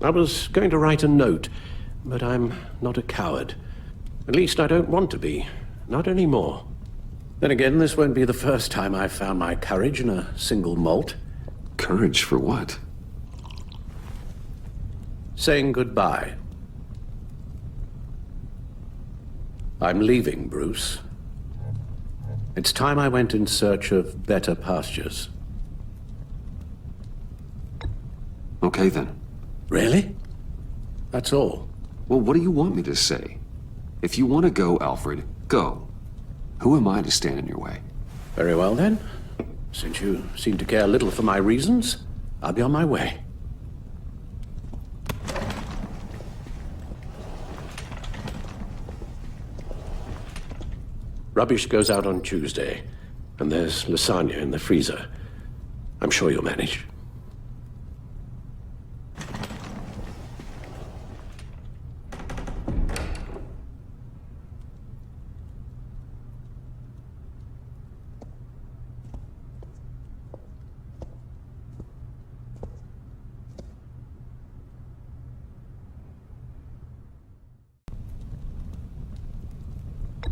I was going to write a note, but I'm not a coward. At least I don't want to be. Not anymore. Then again, this won't be the first time I've found my courage in a single malt. Courage for what? Saying goodbye. I'm leaving, Bruce. It's time I went in search of better pastures. Okay, then. Really? That's all. Well, what do you want me to say? If you want to go, Alfred, go. Who am I to stand in your way? Very well, then. Since you seem to care little for my reasons, I'll be on my way. Rubbish goes out on Tuesday, and there's lasagna in the freezer. I'm sure you'll manage.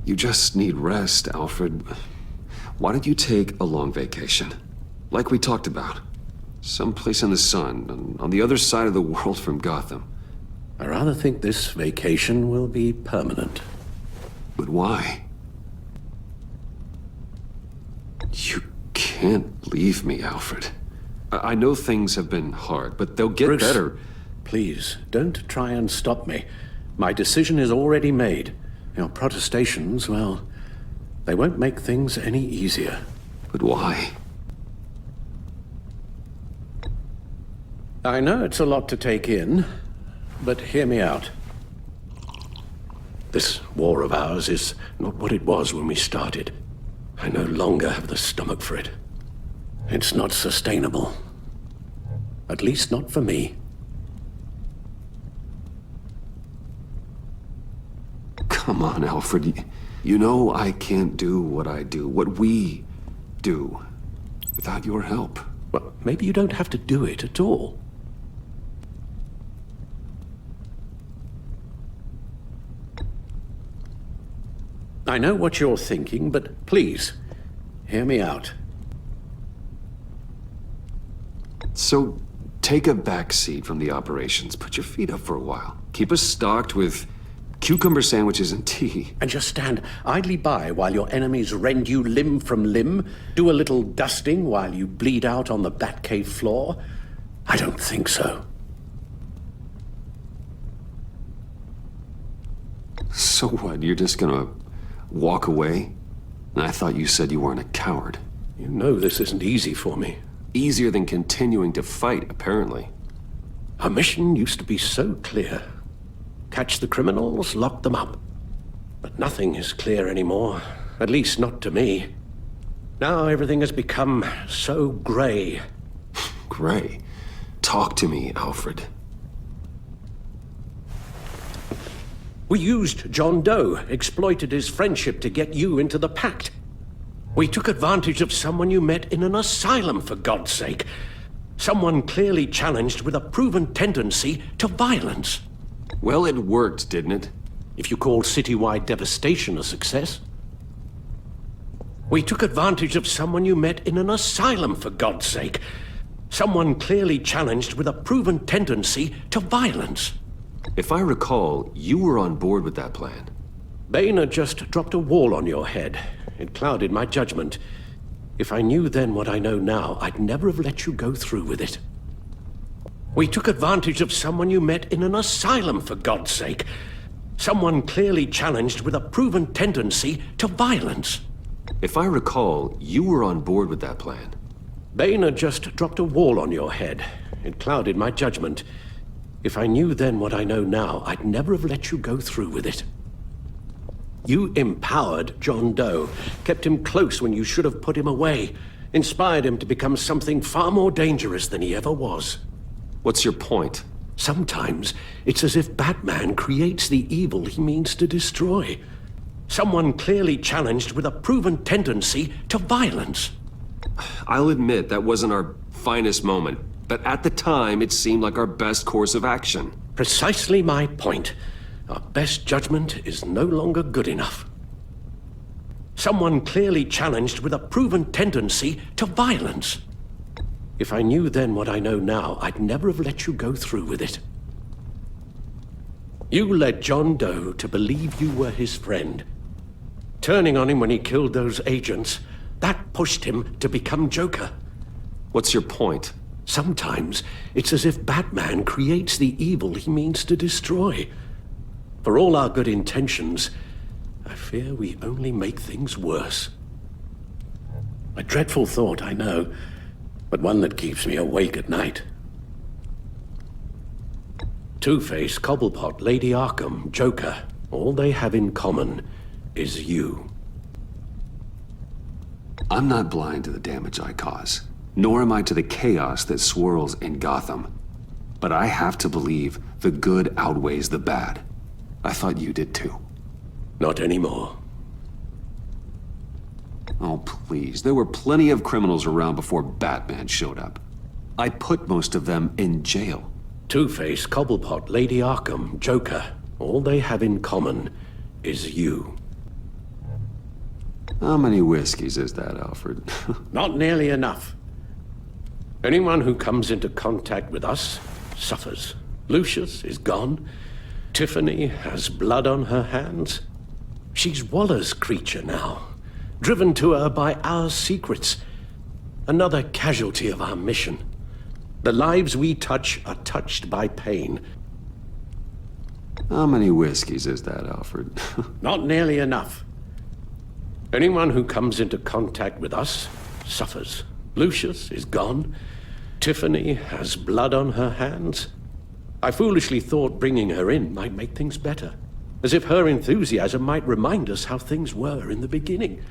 You just need rest, Alfred. Why don't you take a long vacation? Like we talked about. Someplace in the sun, on the other side of the world from Gotham. I rather think this vacation will be permanent. But why? You can't leave me, Alfred. I know things have been hard, but they'll get Bruce, better. Please, don't try and stop me. My decision is already made. Your protestations, well, they won't make things any easier. But why? I know it's a lot to take in, but hear me out. This war of ours is not what it was when we started. I no longer have the stomach for it. It's not sustainable. At least not for me. Come on, Alfred. You know I can't do what I do, what we do, without your help. Well, maybe you don't have to do it at all. I know what you're thinking, but please, hear me out. So, take a back seat from the operations. Put your feet up for a while. Keep us stocked with cucumber sandwiches and tea. And just stand idly by while your enemies rend you limb from limb? Do a little dusting while you bleed out on the Batcave floor? I don't think so. So what, you're just gonna walk away? I thought you said you weren't a coward. You know this isn't easy for me. Easier than continuing to fight, apparently. Our mission used to be so clear. Catch the criminals, lock them up. But nothing is clear anymore, at least not to me. Now everything has become so gray. Gray? Talk to me, Alfred. We used John Doe, exploited his friendship to get you into the Pact. We took advantage of someone you met in an asylum, for God's sake. Someone clearly challenged with a proven tendency to violence. Well, it worked, didn't it? If you call citywide devastation a success. We took advantage of someone you met in an asylum, for God's sake. Someone clearly challenged with a proven tendency to violence. If I recall, you were on board with that plan. Boehner just dropped a wall on your head. It clouded my judgment. If I knew then what I know now, I'd never have let you go through with it. We took advantage of someone you met in an asylum, for God's sake. Someone clearly challenged with a proven tendency to violence. If I recall, you were on board with that plan. Boehner just dropped a wall on your head. It clouded my judgment. If I knew then what I know now, I'd never have let you go through with it. You empowered John Doe, kept him close when you should have put him away, inspired him to become something far more dangerous than he ever was. What's your point? Sometimes it's as if Batman creates the evil he means to destroy. Someone clearly challenged with a proven tendency to violence. I'll admit that wasn't our finest moment. but at the time it seemed like our best course of action. Precisely my point. Our best judgment is no longer good enough. Someone clearly challenged with a proven tendency to violence. If I knew then what I know now, I'd never have let you go through with it. You led John Doe to believe you were his friend. Turning on him when he killed those agents, that pushed him to become Joker. What's your point? Sometimes it's as if Batman creates the evil he means to destroy. For all our good intentions, I fear we only make things worse. A dreadful thought, I know, but one that keeps me awake at night. Two-Face, Cobblepot, Lady Arkham, Joker, all they have in common is you. I'm not blind to the damage I cause, nor am I to the chaos that swirls in Gotham. But I have to believe the good outweighs the bad. I thought you did too. Not anymore. Oh, please. There were plenty of criminals around before Batman showed up. I put most of them in jail. Two-Face, Cobblepot, Lady Arkham, Joker, all they have in common is you. How many whiskeys is that, Alfred? Not nearly enough. Anyone who comes into contact with us suffers. Lucius is gone. Tiffany has blood on her hands. She's Waller's creature now, driven to her by our secrets. Another casualty of our mission. The lives we touch are touched by pain. How many whiskeys is that, Alfred? Not nearly enough. Anyone who comes into contact with us suffers. Lucius is gone. Tiffany has blood on her hands. I foolishly thought bringing her in might make things better. As if her enthusiasm might remind us how things were in the beginning.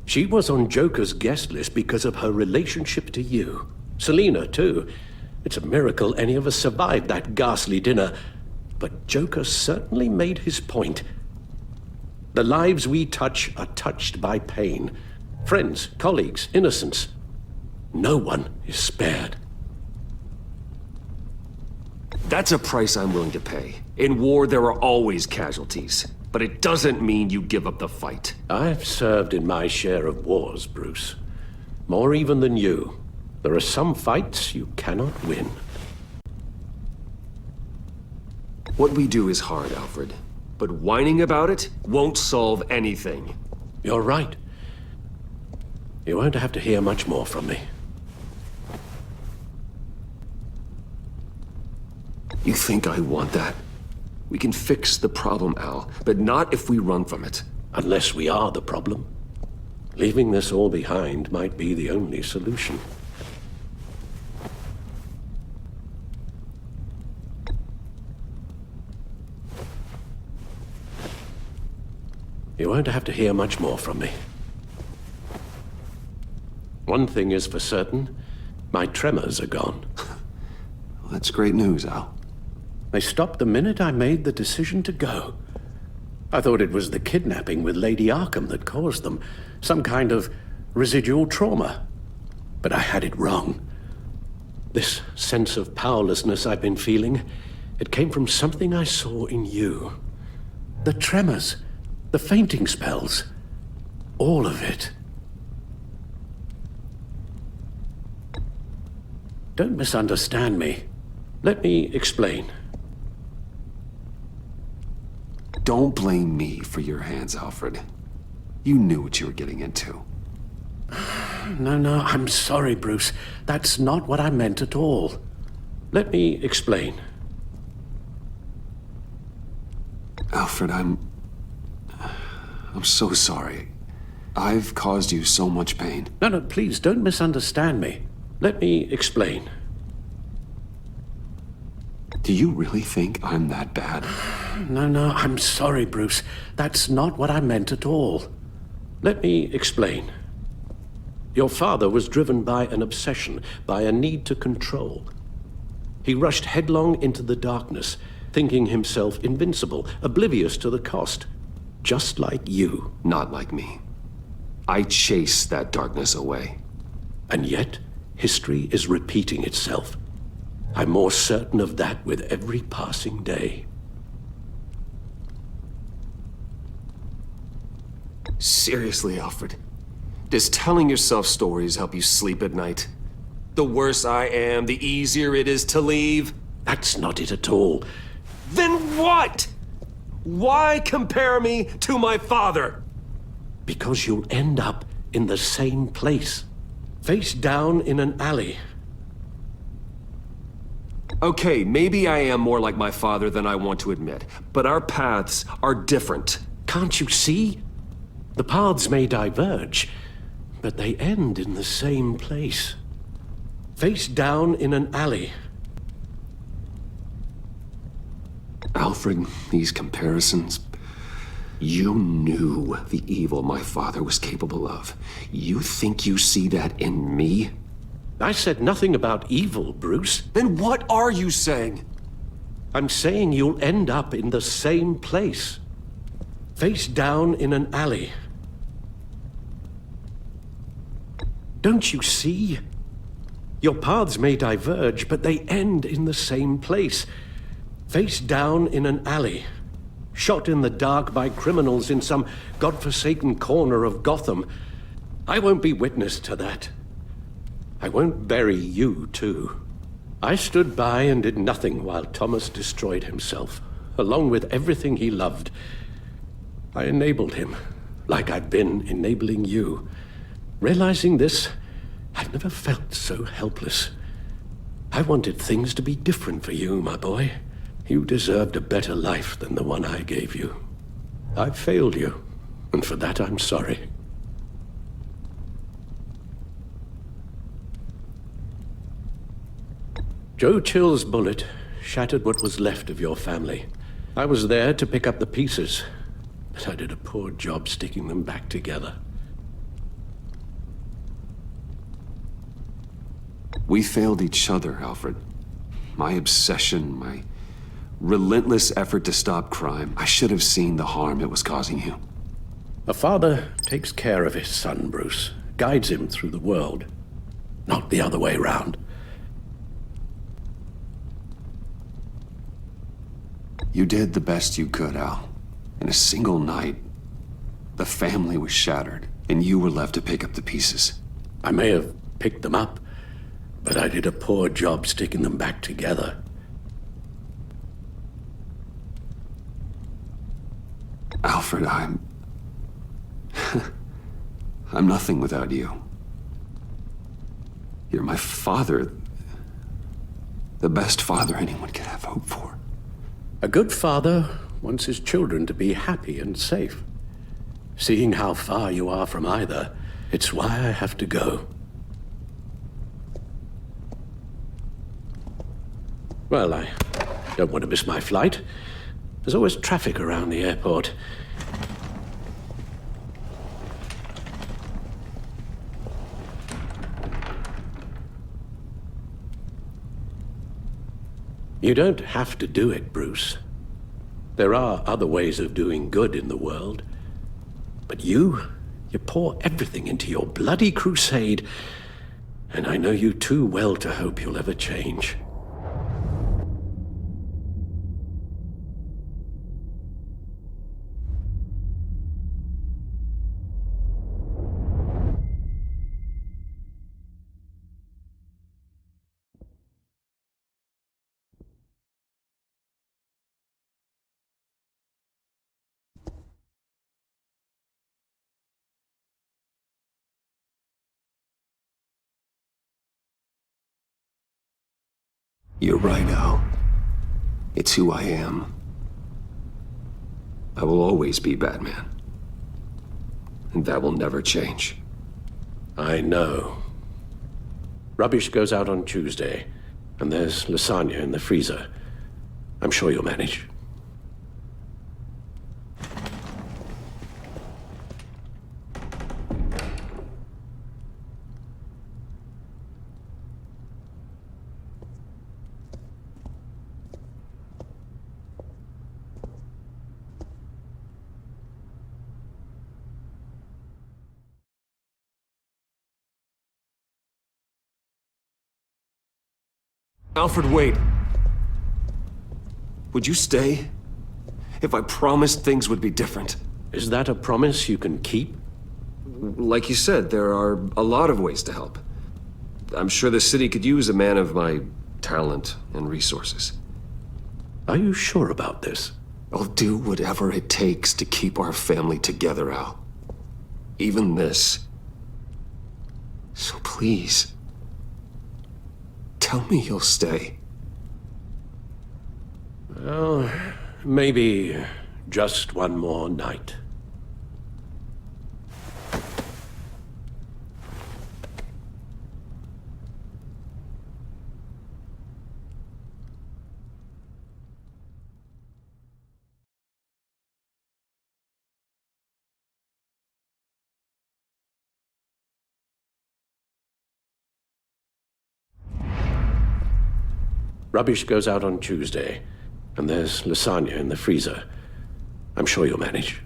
She was on Joker's guest list because of her relationship to you. Selina, too. It's a miracle any of us survived that ghastly dinner. But Joker certainly made his point. The lives we touch are touched by pain. Friends, colleagues, innocents. No one is spared. That's a price I'm willing to pay. In war, there are always casualties. But it doesn't mean you give up the fight. I've served in my share of wars, Bruce. More even than you. There are some fights you cannot win. What we do is hard, Alfred. But whining about it won't solve anything. You're right. You won't have to hear much more from me. You think I want that? We can fix the problem, Al, but not if we run from it. Unless we are the problem. Leaving this all behind might be the only solution. You won't have to hear much more from me. One thing is for certain, my tremors are gone. Well, that's great news, Al. They stopped the minute I made the decision to go. I thought it was the kidnapping with Lady Arkham that caused them, some kind of residual trauma. But I had it wrong. This sense of powerlessness I've been feeling, it came from something I saw in you. The tremors, the fainting spells, all of it. Don't misunderstand me. Let me explain. Don't blame me for your hands, Alfred. You knew what you were getting into. No, I'm sorry, Bruce. That's not what I meant at all. Let me explain. Alfred, I'm so sorry. I've caused you so much pain. No, please, don't misunderstand me. Let me explain. Do you really think I'm that bad? No, I'm sorry, Bruce. That's not what I meant at all. Let me explain. Your father was driven by an obsession, by a need to control. He rushed headlong into the darkness, thinking himself invincible, oblivious to the cost. Just like you. Not like me. I chase that darkness away. And yet, history is repeating itself. I'm more certain of that with every passing day. Seriously, Alfred. Does telling yourself stories help you sleep at night? The worse I am, the easier it is to leave? That's not it at all. Then what? Why compare me to my father? Because you'll end up in the same place. Face down in an alley. Okay, maybe I am more like my father than I want to admit, but our paths are different. Can't you see? The paths may diverge, but they end in the same place. Face down in an alley. Alfred, these comparisons... You knew the evil my father was capable of. You think you see that in me? I said nothing about evil, Bruce. Then what are you saying? I'm saying you'll end up in the same place. Face down in an alley. Don't you see? Your paths may diverge, but they end in the same place. Face down in an alley. Shot in the dark by criminals in some godforsaken corner of Gotham. I won't be witness to that. I won't bury you, too. I stood by and did nothing while Thomas destroyed himself, along with everything he loved. I enabled him, like I'd been enabling you. Realizing this, I've never felt so helpless. I wanted things to be different for you, my boy. You deserved a better life than the one I gave you. I failed you, and for that I'm sorry. Joe Chill's bullet shattered what was left of your family. I was there to pick up the pieces, but I did a poor job sticking them back together. We failed each other, Alfred. My obsession, my relentless effort to stop crime. I should have seen the harm it was causing you. A father takes care of his son, Bruce, guides him through the world, not the other way round. You did the best you could, Al. In a single night, the family was shattered, and you were left to pick up the pieces. I may have picked them up, but I did a poor job sticking them back together. Alfred, I'm nothing without you. You're my father. The best father anyone could have hope for. A good father wants his children to be happy and safe. Seeing how far you are from either, it's why I have to go. Well, I don't want to miss my flight. There's always traffic around the airport. You don't have to do it, Bruce. There are other ways of doing good in the world. But you pour everything into your bloody crusade, and I know you too well to hope you'll ever change. You're right, Al. It's who I am. I will always be Batman. And that will never change. I know. Rubbish goes out on Tuesday, and there's lasagna in the freezer. I'm sure you'll manage. Alfred, wait. Would you stay? If I promised things would be different. Is that a promise you can keep? Like you said, there are a lot of ways to help. I'm sure the city could use a man of my talent and resources. Are you sure about this? I'll do whatever it takes to keep our family together, Al. Even this. So please, tell me you'll stay. Well, maybe just one more night. Rubbish goes out on Tuesday, and there's lasagna in the freezer. I'm sure you'll manage.